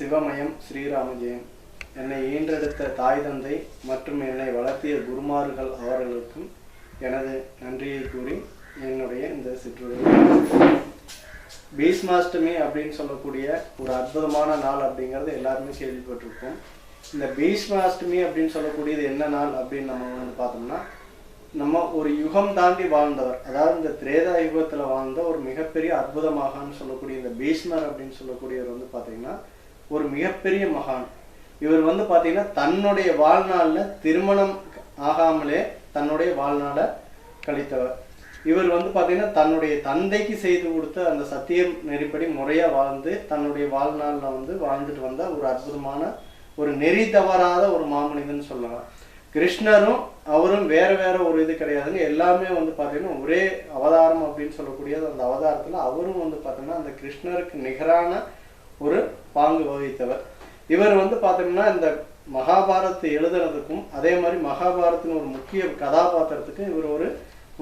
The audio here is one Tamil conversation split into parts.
சிவமயம் ஸ்ரீராமஜெயம். என்னை ஈன்றெடுத்த தாய் தந்தை மற்றும் என்னை வளர்த்திய குருமார்கள் அவர்களுக்கும் எனது நன்றியை கூறி என்னுடைய இந்த சிற்றுரை. பீஷ்மாஷ்டமி அப்படின்னு சொல்லக்கூடிய ஒரு அற்புதமான நாள் அப்படிங்கிறது எல்லாருமே கேள்விப்பட்டிருக்கோம். இந்த பீஷ்மாஷ்டமி அப்படின்னு சொல்லக்கூடியது என்ன நாள் அப்படின்னு நம்ம வந்து பார்த்தோம்னா, நம்ம ஒரு யுகம் தாண்டி வாழ்ந்தவர், அதாவது இந்த திரேதா யுகத்தில் வாழ்ந்த ஒரு மிகப்பெரிய அற்புத மகான்னு சொல்லக்கூடிய இந்த பீஷ்மர் அப்படின்னு சொல்லக்கூடியவர் வந்து பார்த்தீங்கன்னா ஒரு மிகப்பெரிய மகான். இவர் வந்து பார்த்தீங்கன்னா தன்னுடைய வாழ்நாளில் திருமணம் ஆகாமலே தன்னுடைய வாழ்நாளை கழித்தவர். இவர் வந்து பார்த்தீங்கன்னா தன்னுடைய தந்தைக்கு செய்து கொடுத்த அந்த சத்தியம் நெறிப்படி முறையாக வாழ்ந்து தன்னுடைய வாழ்நாளில் வந்து வாழ்ந்துட்டு வந்த ஒரு அற்புதமான ஒரு நெறி தவறாத ஒரு மாமனிதன் சொல்லலாம். கிருஷ்ணரும் அவரும் வேற வேற ஒரு இது கிடையாதுங்க, எல்லாமே வந்து பார்த்தீங்கன்னா ஒரே அவதாரம் அப்படின்னு சொல்லக்கூடியது. அந்த அவதாரத்தில் அவரும் வந்து பார்த்தீங்கன்னா அந்த கிருஷ்ணருக்கு நிகரான ஒரு பாங்கு வகித்தவர். இவர் வந்து பார்த்தீங்கன்னா இந்த மகாபாரத்தை எழுதுறதுக்கும் அதே மாதிரி மகாபாரத்தின் ஒரு முக்கிய கதாபாத்திரத்துக்கும் இவர் ஒரு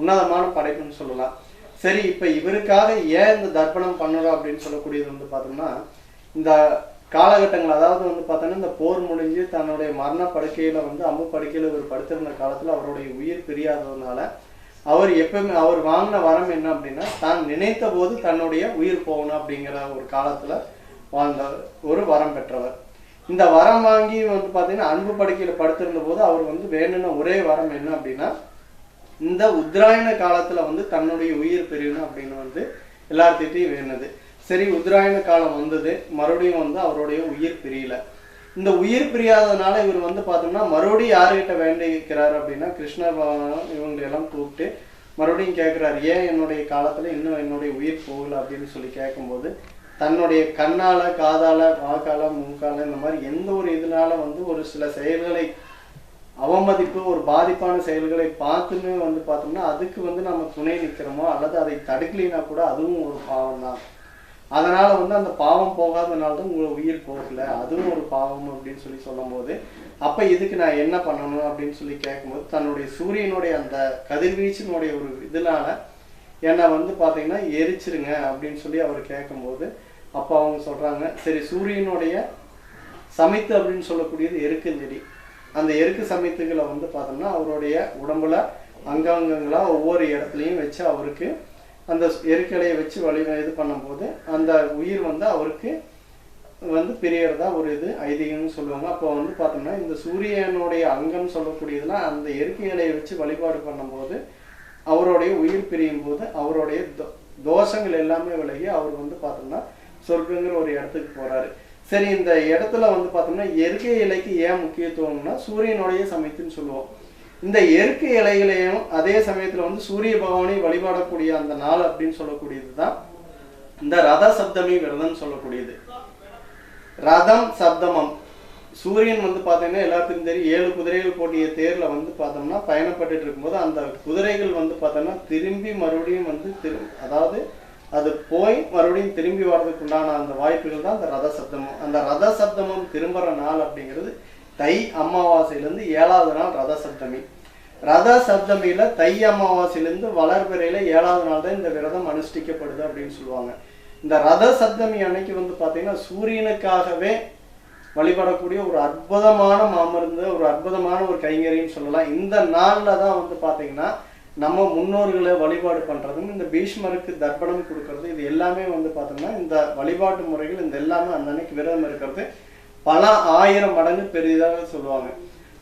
உன்னதமான படைப்புன்னு சொல்லலாம். சரி, இப்போ இவருக்காக ஏன் இந்த தர்ப்பணம் பண்ணுறோம் அப்படின்னு சொல்லக்கூடியது வந்து பார்த்தோம்னா, இந்த காலகட்டங்கள், அதாவது வந்து பார்த்தோன்னா இந்த போர் முடிஞ்சு தன்னுடைய மரண படுக்கையில் வந்து அம்பு படுக்கையில் இவர் படுத்திருந்த காலத்தில் அவருடைய உயிர் பிரியாததுனால அவர் எப்பவுமே அவர் வாங்கின வரம் என்ன அப்படின்னா, தான் நினைத்த போது தன்னுடைய உயிர் போகணும் அப்படிங்கிற ஒரு காலத்தில் வாழ்ந்த ஒரு வரம் பெற்றவர். இந்த வரம் வாங்கி வந்து பார்த்தீங்கன்னா அன்பு படுக்கையில் படுத்திருந்த போது அவர் வந்து வேணும்ன ஒரே வரம் என்ன அப்படின்னா, இந்த உத்தராயண காலத்தில் வந்து தன்னுடைய உயிர் பிரியணும் அப்படின்னு வந்து எல்லார்த்திட்டையும் வேணுது. சரி, உத்தராயண காலம் வந்தது, மறுபடியும் வந்து அவருடைய உயிர் பிரியல. இந்த உயிர் பிரியாததுனால இவர் வந்து பார்த்தோம்னா மறுபடியும் யாருக்கிட்ட வேண்டிக்கிறார் அப்படின்னா, கிருஷ்ண பகவான் இவங்களெல்லாம் கூப்பிட்டு மறுபடியும் கேட்குறாரு, ஏன் என்னுடைய காலத்தில் இன்னும் என்னுடைய உயிர் போகல அப்படின்னு சொல்லி கேட்கும்போது, தன்னுடைய கண்ணால், காதால், வாக்கால், மூக்கால் இந்த மாதிரி எந்த ஒரு இதனால வந்து ஒரு சில செயல்களை அவமதிப்பு, ஒரு பாதிப்பான செயல்களை பார்த்துன்னு வந்து பார்த்தோம்னா அதுக்கு வந்து நம்ம துணை நிற்கிறோமோ அல்லது அதை தடுக்கலினா கூட அதுவும் ஒரு பாவம் தான். அதனால் வந்து அந்த பாவம் போகாதனால தான் உங்களை உயிர் போகல, அதுவும் ஒரு பாவம் அப்படின்னு சொல்லி சொல்லும் போது, அப்போ இதுக்கு நான் என்ன பண்ணணும் அப்படின்னு சொல்லி கேட்கும்போது, தன்னுடைய சூரியனுடைய அந்த கதிர்வீச்சினுடைய ஒரு இதனால என்னை வந்து பார்த்தீங்கன்னா எரிச்சிருங்க அப்படின்னு சொல்லி அவர் கேட்கும்போது, அப்போ அவங்க சொல்கிறாங்க, சரி சூரியனுடைய சமைத்து அப்படின்னு சொல்லக்கூடியது எருக்குஞ்செடி, அந்த எருக்கு சமைத்துகளை வந்து பார்த்தோம்னா அவருடைய உடம்புல அங்கங்களாக ஒவ்வொரு இடத்துலையும் வச்சு அவருக்கு அந்த எருக்கலையை வச்சு இது பண்ணும்போது அந்த உயிர் வந்து அவருக்கு வந்து பிரியறதா ஒரு இது ஐதீகம்னு சொல்லுவாங்க. அப்போ வந்து பார்த்தோம்னா இந்த சூரியனுடைய அங்கம் சொல்லக்கூடியதுலாம் அந்த எருக்கு இலையை வச்சு வழிபாடு பண்ணும்போது அவருடைய உயிர் பிரியும் போது அவருடைய தோஷங்கள் எல்லாமே விலகி அவர் வந்து பார்த்தோம்னா சொர்க்கங்கிற ஒரு இடத்துக்கு போறாரு. சரி, இந்த இடத்துல வந்து பார்த்தோம்னா எருக்கை இலைக்கு ஏன் முக்கியத்துவம்னா சூரியனுடைய சமயத்துன்னு சொல்லுவோம். இந்த எருக்கு இலைகளையும் அதே சமயத்தில் வந்து சூரிய பகவானை வழிபாடக்கூடிய அந்த நாள் அப்படின்னு சொல்லக்கூடியது தான் இந்த ரத சப்தமி விரதம் சொல்லக்கூடியது. ரதம் சப்தமம், சூரியன் வந்து பார்த்தீங்கன்னா எல்லாத்துக்கும் தெரியும், 7 குதிரைகள் போட்டிய தேரில் வந்து பார்த்தோம்னா பயணப்பட்டு இருக்கும்போது அந்த குதிரைகள் வந்து பார்த்தோம்னா திரும்பி மறுபடியும் வந்து அதாவது அது போய் மறுபடியும் திரும்பி வர்றதுக்கு உண்டான அந்த வாய்ப்புகள் தான் அந்த ரத சப்தமம். அந்த ரத சப்தமம் திரும்புகிற நாள் அப்படிங்கிறது தை அமாவாசையிலேருந்து 7வது நாள் ரத சப்தமி. ரத சப்தமியில் தை அமாவாசையிலேருந்து வளர்பிறையில் 7வது நாள் தான் இந்த விரதம் அனுஷ்டிக்கப்படுது அப்படின்னு சொல்லுவாங்க. இந்த ரத சப்தமி அன்னைக்கு வந்து பார்த்தீங்கன்னா சூரியனுக்காகவே வழிபடக்கூடிய ஒரு அற்புதமான மாமருந்து, ஒரு அற்புதமான ஒரு கைங்கரின்னு சொல்லலாம். இந்த நாளில் தான் வந்து பார்த்தீங்கன்னா நம்ம முன்னோர்களை வழிபாடு பண்ணுறதும் இந்த பீஷ்மருக்கு தர்ப்பணம் கொடுக்கறது இது எல்லாமே வந்து பார்த்தோம்னா இந்த வழிபாட்டு முறைகள் இந்த எல்லாமே அந்த அன்னைக்கு விரதம் இருக்கிறது பல 1000 மடங்கு பெரிதாக சொல்லுவாங்க.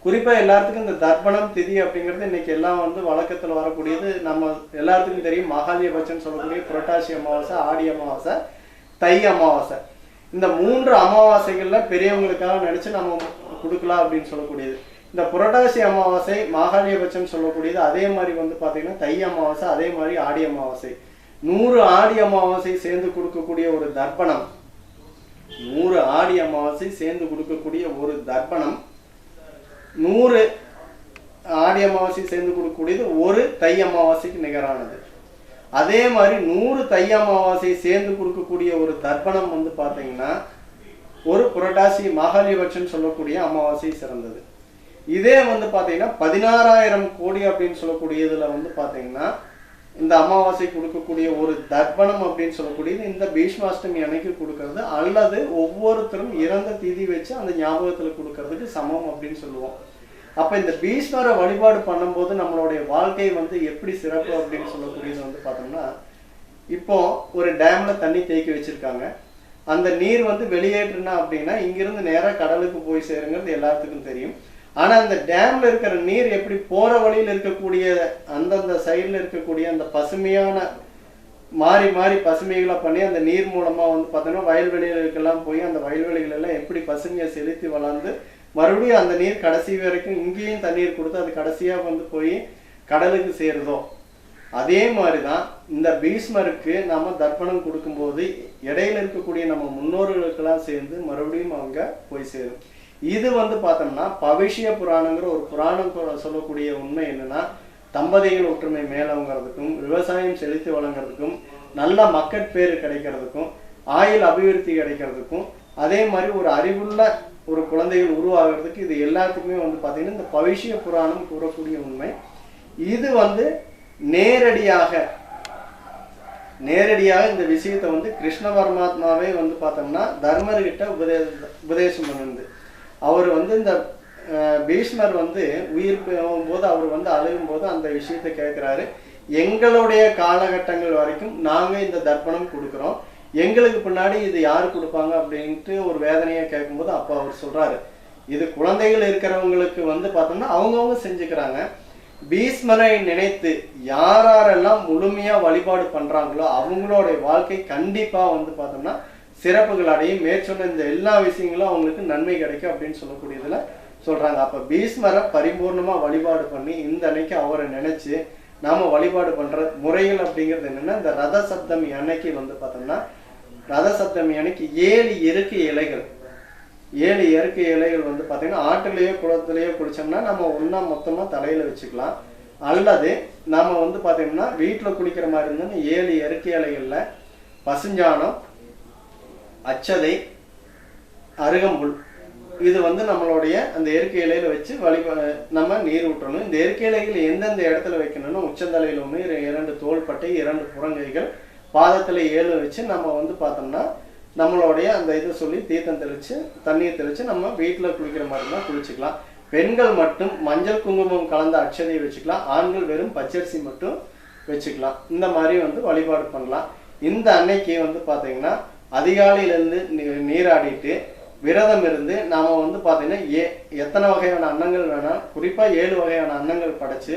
குறிப்பாக எல்லாத்துக்கும் இந்த தர்ப்பணம் திதி அப்படிங்கிறது இன்னைக்கு எல்லாம் வந்து வழக்கத்தில் வரக்கூடியது. நம்ம எல்லாத்துக்கும் தெரியும், மகாலயபட்சம் சொல்லக்கூடிய புரட்டாசி அமாவாசை, ஆடி அமாவாசை, தை அமாவாசை. இந்த 3 அமாவாசைகளில் பெரியவங்களுக்காக நினச்சி நம்ம கொடுக்கலாம் அப்படின்னு சொல்லக்கூடியது. இந்த புரட்டாசி அமாவாசை, மாகாளியபட்சம் சொல்லக்கூடியது, அதே மாதிரி வந்து பார்த்தீங்கன்னா தை அமாவாசை, அதே மாதிரி ஆடி அமாவாசை. 100 ஆடி அமாவாசை சேர்ந்து கொடுக்கக்கூடிய ஒரு தர்ப்பணம், 100 ஆடி அமாவாசை சேர்ந்து கொடுக்கக்கூடிய ஒரு தர்ப்பணம், 100 ஆடி அமாவாசை சேர்ந்து கொடுக்கக்கூடியது ஒரு தை அமாவாசைக்கு நிகரானது. அதே மாதிரி 100 தை அமாவாசை சேர்ந்து கொடுக்கக்கூடிய ஒரு தர்ப்பணம் வந்து பார்த்தீங்கன்னா ஒரு புரட்டாசி மாகாளியபட்சம் சொல்லக்கூடிய அமாவாசை சிறந்தது. இதே வந்து பார்த்தீங்கன்னா 16,000 கோடி அப்படின்னு சொல்லக்கூடியதுல வந்து பார்த்தீங்கன்னா இந்த அமாவாசை கொடுக்கக்கூடிய ஒரு தர்ப்பணம் அப்படின்னு சொல்லக்கூடியது இந்த பீஷ்மாஷ்டமி அன்னைக்கு கொடுக்கறது, அல்லது ஒவ்வொருத்தரும் இறந்த திதி வச்சு அந்த ஞாபகத்துல கொடுக்கறதுக்கு சமம் அப்படின்னு சொல்லுவோம். அப்ப இந்த பீஷ்மரை வழிபாடு பண்ணும்போது நம்மளுடைய வாழ்க்கை வந்து எப்படி சிறப்பு அப்படின்னு சொல்லக்கூடியது வந்து பார்த்தோம்னா, இப்போ ஒரு டேம்ல தண்ணி தேக்கி வச்சிருக்காங்க. அந்த நீர் வந்து வெளியேற்றுனா அப்படின்னா இங்கிருந்து நேரா கடலுக்கு போய் சேருங்கிறது எல்லாத்துக்கும் தெரியும். ஆனா அந்த டேம்ல இருக்கிற நீர் எப்படி போற வழியில் இருக்கக்கூடிய அந்தந்த சைடுல இருக்கக்கூடிய அந்த பசுமையான மாறி மாறி பசுமைகளை பண்ணி அந்த நீர் மூலமா வந்து பார்த்தோம்னா வயல்வெளிகளுக்கெல்லாம் போய் அந்த வயல்வெளிகள் எல்லாம் எப்படி பசுமையை செலுத்தி வளர்ந்து மறுபடியும் அந்த நீர் கடைசி வரைக்கும் இங்கேயும் தண்ணீர் கொடுத்து அது கடைசியா வந்து போய் கடலுக்கு சேருதோ, அதே மாதிரிதான் இந்த பீஷ்மருக்கு நாம தர்ப்பணம் கொடுக்கும்போது இடையில இருக்கக்கூடிய நம்ம முன்னோர்களுக்கெல்லாம் சேர்ந்து மறுபடியும் அவங்க போய் சேரும். இது வந்து பார்த்தோம்னா பவிஷ்ய புராணங்கிற ஒரு புராணம் சொல்லக்கூடிய உண்மை என்னன்னா, தம்பதிகள் ஒற்றுமை மேலவங்கிறதுக்கும், விவசாயம் செழித்து வழங்குறதுக்கும், நல்ல மக்கட்பேறு கிடைக்கிறதுக்கும், ஆயுள் அபிவிருத்தி கிடைக்கிறதுக்கும், அதே மாதிரி ஒரு அறிவுள்ள ஒரு குழந்தைகள் உருவாகிறதுக்கு இது எல்லாத்துக்குமே வந்து பார்த்தீங்கன்னா இந்த பவிஷ்ய புராணம் கூறக்கூடிய உண்மை. இது வந்து நேரடியாக இந்த விஷயத்தை வந்து கிருஷ்ண பரமாத்மாவே வந்து பார்த்தோம்னா தர்மர்கிட்ட உபதேசம் பண்ணுது. அவர் வந்து இந்த பீஷ்மர் வந்து உயிர் போகும்போது அவர் வந்து அழுகும் போது அந்த விஷயத்தை கேட்கிறாரு. எங்களுடைய காலகட்டங்கள் வரைக்கும் நாங்க இந்த தர்ப்பணம் கொடுக்குறோம், எங்களுக்கு பின்னாடி இது யாரு கொடுப்பாங்க அப்படின்ட்டு ஒரு வேதனையை கேட்கும்போது அப்போ அவர் சொல்றாரு, இது குழந்தைகள் இருக்கிறவங்களுக்கு வந்து பார்த்தோம்னா அவங்கவுங்க செஞ்சுக்கிறாங்க. பீஷ்மரை நினைத்து யாரெல்லாம் முழுமையா வழிபாடு பண்றாங்களோ அவங்களுடைய வாழ்க்கை கண்டிப்பா வந்து பார்த்தோம்னா சிறப்புகள் அடையும். மேற்சொன்ன இந்த எல்லா விஷயங்களும் அவங்களுக்கு நன்மை கிடைக்கும் அப்படின்னு சொல்லக்கூடியதுல சொல்றாங்க. அப்ப பீஷ்மரை பரிபூர்ணமா வழிபாடு பண்ணி இந்த அன்னைக்கு அவரை நினைச்சு நாம வழிபாடு பண்ற முறைகள் அப்படிங்கிறது என்னன்னா, இந்த ரத சப்தமி அன்னைக்கு வந்து பார்த்தோம்னா ரத சப்தமி அன்னைக்கு 7 இயற்கை இலைகள் வந்து பார்த்தீங்கன்னா ஆற்றுலையோ குளத்துலையோ குளிச்சோம்னா நம்ம ஒன்னா மொத்தமா தலையில வச்சுக்கலாம். அல்லது நாம வந்து பார்த்தீங்கன்னா வீட்டுல குளிக்கிற மாதிரி இருந்தா 7 இயற்கை இலைகள்ல பசுஞ்சாணம், அச்சதை, அருகம்புல், இது வந்து நம்மளுடைய அந்த இயற்கை இலையில வச்சு நம்ம நீர் ஊற்றணும். இந்த இயற்கை இலைகள் எந்தெந்த இடத்துல வைக்கணும்னா உச்சந்தலையில 1, 2 தோள்பட்டை, 2 புறங்கைகள், பாதத்துல 7 வச்சு நம்ம வந்து பார்த்தோம்னா நம்மளுடைய அந்த இதை சொல்லி தீர்த்தம் தெளிச்சு தண்ணீர் தெளிச்சு நம்ம வீட்டுல குளிக்கிற மாதிரி தான் குளிச்சுக்கலாம். பெண்கள் மட்டும் மஞ்சள் குங்குமம் கலந்த அட்சதையை வச்சுக்கலாம். ஆண்கள் வெறும் பச்சரிசி மட்டும் வச்சுக்கலாம். இந்த மாதிரி வந்து வழிபாடு பண்ணலாம். இந்த அன்னைக்கு வந்து பாத்தீங்கன்னா அதிகாலையில இருந்து நீராடிட்டு விரதம் இருந்து நாம வந்து பாத்தீங்கன்னா எத்தனை வகையான அன்னங்கள் வேணா, குறிப்பா 7 வகையான அன்னங்கள் படைச்சு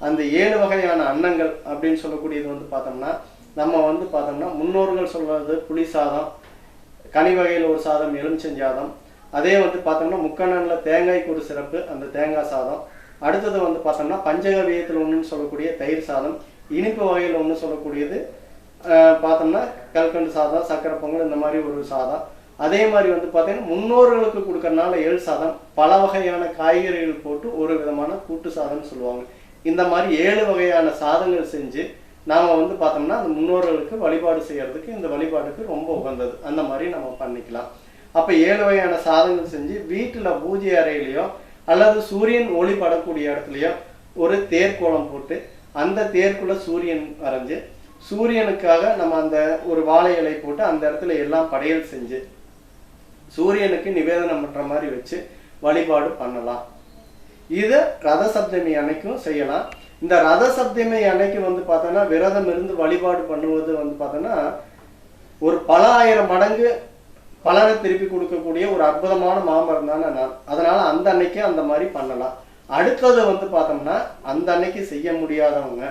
அந்த 7 வகையான அன்னங்கள் அப்படின்னு சொல்லக்கூடியது வந்து பார்த்தோம்னா நம்ம வந்து பார்த்தோம்னா முன்னோர்கள் சொல்றது புளி சாதம், கனி வகையில் ஒரு சாதம், எலுமிச்சஞ்சாதம், அதே வந்து பார்த்தோம்னா முக்கண்ணன்ல தேங்காய்க்கு ஒரு சிறப்பு அந்த தேங்காய் சாதம், அடுத்தது வந்து பார்த்தோம்னா பஞ்சகவியத்தில் ஒன்றுன்னு சொல்லக்கூடிய தயிர் சாதம், இனிப்பு வகையில் ஒன்று சொல்லக்கூடியது பார்த்தோம்னா கல்கண்டு சாதம், சக்கரை பொங்கல், இந்த மாதிரி ஒரு சாதம். அதே மாதிரி வந்து பார்த்தீங்கன்னா முன்னோர்களுக்கு கொடுக்கறதுனால 7 சாதம், பல வகையான காய்கறிகள் போட்டு ஒரு விதமான கூட்டு சாதம்னு சொல்லுவாங்க. இந்த மாதிரி 7 வகையான சாதங்கள் செஞ்சு நாம வந்து பார்த்தோம்னா அந்த முன்னோர்களுக்கு வழிபாடு செய்யறதுக்கு இந்த வழிபாடுக்கு ரொம்ப உகந்தது. அந்த மாதிரி நம்ம பண்ணிக்கலாம். அப்ப 7 வகையான சாதங்கள் செஞ்சு வீட்டுல பூஜை அறையிலையோ அல்லது சூரியன் ஒளி படக்கூடிய இடத்துலயோ ஒரு தேர்கோளம் போட்டு அந்த தேர்க்குள்ள சூரியன் வரைஞ்சு சூரியனுக்காக நம்ம அந்த ஒரு வாழை இலை போட்டு அந்த இடத்துல எல்லாம் படையல் செஞ்சு சூரியனுக்கு நிவேதனம் பண்ற மாதிரி வச்சு வழிபாடு பண்ணலாம். இத ரத சப்தமி அன்னைக்கும் செய்யலாம். இந்த ரத சப்தமி அன்னைக்கு வந்து பார்த்தோன்னா விரதம் இருந்து வழிபாடு பண்ணுவது வந்து பார்த்தோன்னா ஒரு பல ஆயிரம் மடங்கு பலனை திருப்பி கொடுக்கக்கூடிய ஒரு அற்புதமான மாமரம் தானே. அதனால அந்த அன்னைக்கு அந்த மாதிரி பண்ணலாம். அடுத்தது வந்து பார்த்தோம்னா அந்த அன்னைக்கு செய்ய முடியாதவங்க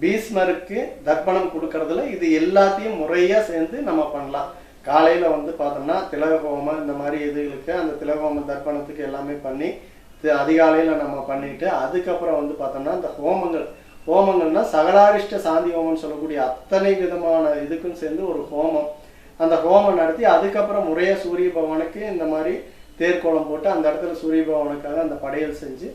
பீஷ்மருக்கு தர்ப்பணம் கொடுக்கறதுல இது எல்லாத்தையும் முறையா சேர்ந்து நம்ம பண்ணலாம். காலையில வந்து பார்த்தோம்னா திலக ஹோமம் இந்த மாதிரி இதுகளுக்கு அந்த திலக ஹோம தர்ப்பணத்துக்கு எல்லாமே பண்ணி அதிகாலையில நம்ம பண்ணிட்டு அதுக்கப்புறம் வந்து பார்த்தோம்னா இந்த ஹோமங்கள்னா சகலாரிஷ்ட சாந்தி ஹோமம்னு சொல்லக்கூடிய அத்தனை விதமான இதுக்கும் சேர்ந்து ஒரு ஹோமம். அந்த ஹோமம் நடத்தி அதுக்கப்புறம் முறையா சூரிய பகவானுக்கு இந்த மாதிரி தேர்கோளம் போட்டு அந்த இடத்துல சூரிய பகவானுக்காக அந்த படையல் செஞ்சு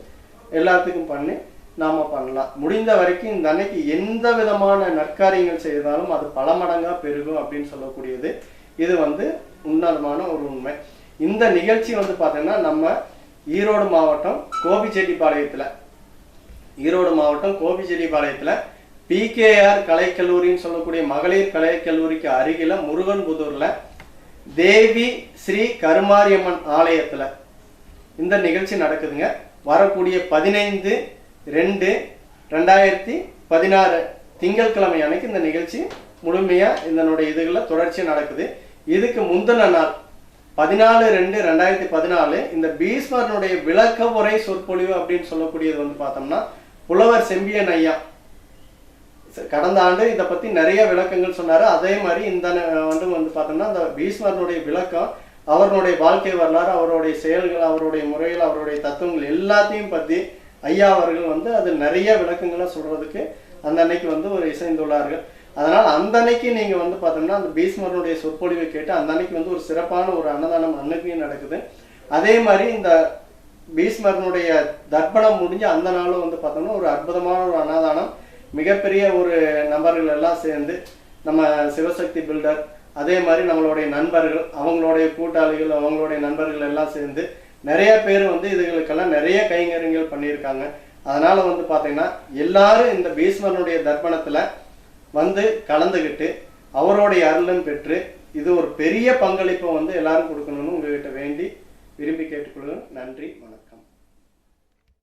எல்லாத்துக்கும் பண்ணி நாம பண்ணலாம். முடிந்த வரைக்கும் இந்த அன்னைக்கு எந்த விதமான நற்காரியங்கள் செய்தாலும் அது பல மடங்கா பெருகும் அப்படின்னு சொல்லக்கூடியது இது வந்து உன்னதமான ஒரு உண்மை. இந்த நிகழ்ச்சி வந்து பார்த்தீங்கன்னா நம்ம ஈரோடு மாவட்டம் கோபிச்செட்டிப்பாளையத்துல PKR கலைக்கல்லூரின்னு சொல்லக்கூடிய மகளிர் கலைக்கல்லூரிக்கு அருகில முருகன்புதூர்ல தேவி ஸ்ரீ கருமாரியம்மன் ஆலயத்துல இந்த நிகழ்ச்சி நடக்குதுங்க. வரக்கூடிய 15/2/2016 திங்கட்கிழமை அன்னைக்கு இந்த நிகழ்ச்சி முழுமையா இதனுடைய இதுகளில் தொடர்ச்சியாக நடக்குது. இதுக்கு முந்தின நாள் 14/2/2014 இந்த பீஷ்மரனுடைய விளக்க உரை சொற்பொழிவு அப்படின்னு சொல்லக்கூடியது வந்து பார்த்தோம்னா புலவர் செம்பியன் ஐயா கடந்த ஆண்டு இதை பத்தி நிறைய விளக்கங்கள் சொன்னாரு. அதே மாதிரி இந்த ஆண்டு வந்து பார்த்தோம்னா அந்த பீஷ்மரனுடைய விளக்கம், அவருடைய வாழ்க்கை வரலாறு, அவருடைய செயல்கள், அவருடைய முறைகள், அவருடைய தத்துவங்கள் எல்லாத்தையும் பத்தி ஐயா அவர்கள் வந்து அது நிறைய விளக்கங்களை சொல்றதுக்கு அந்த அன்னைக்கு வந்து ஒரு இசைந்துள்ளார்கள். அதனால அந்த அன்னைக்கு நீங்க வந்து பார்த்தோம்னா அந்த பீஷ்மரனுடைய சொற்பொழிவை கேட்டு அந்த அன்னைக்கு வந்து ஒரு சிறப்பான ஒரு அன்னதானம் அன்னைக்கும் நடக்குது. அதே மாதிரி இந்த பீஷ்மரனுடைய தர்ப்பணம் முடிஞ்ச அந்த நாளும் வந்து பார்த்தோம்னா ஒரு அற்புதமான ஒரு அன்னதானம், மிகப்பெரிய ஒரு நபர்கள் எல்லாம் சேர்ந்து நம்ம சிவசக்தி பில்டர், அதே மாதிரி நம்மளுடைய நண்பர்கள், அவங்களுடைய கூட்டாளிகள், அவங்களுடைய நண்பர்கள் எல்லாம் சேர்ந்து நிறைய பேர் வந்து இதுகளுக்கெல்லாம் நிறைய கைங்கரியங்கள் பண்ணியிருக்காங்க. அதனால வந்து பார்த்தீங்கன்னா எல்லாரும் இந்த பீஷ்மரனுடைய தர்ப்பணத்துல வந்து கலந்துக்கிட்டு அவருடைய அருளும் பெற்று இது ஒரு பெரிய பங்களிப்பை வந்து எல்லாரும் கொடுக்கணும்னு உங்ககிட்ட வேண்டி விரும்பி கேட்டுக்கொள்கிறேன். நன்றி, வணக்கம்.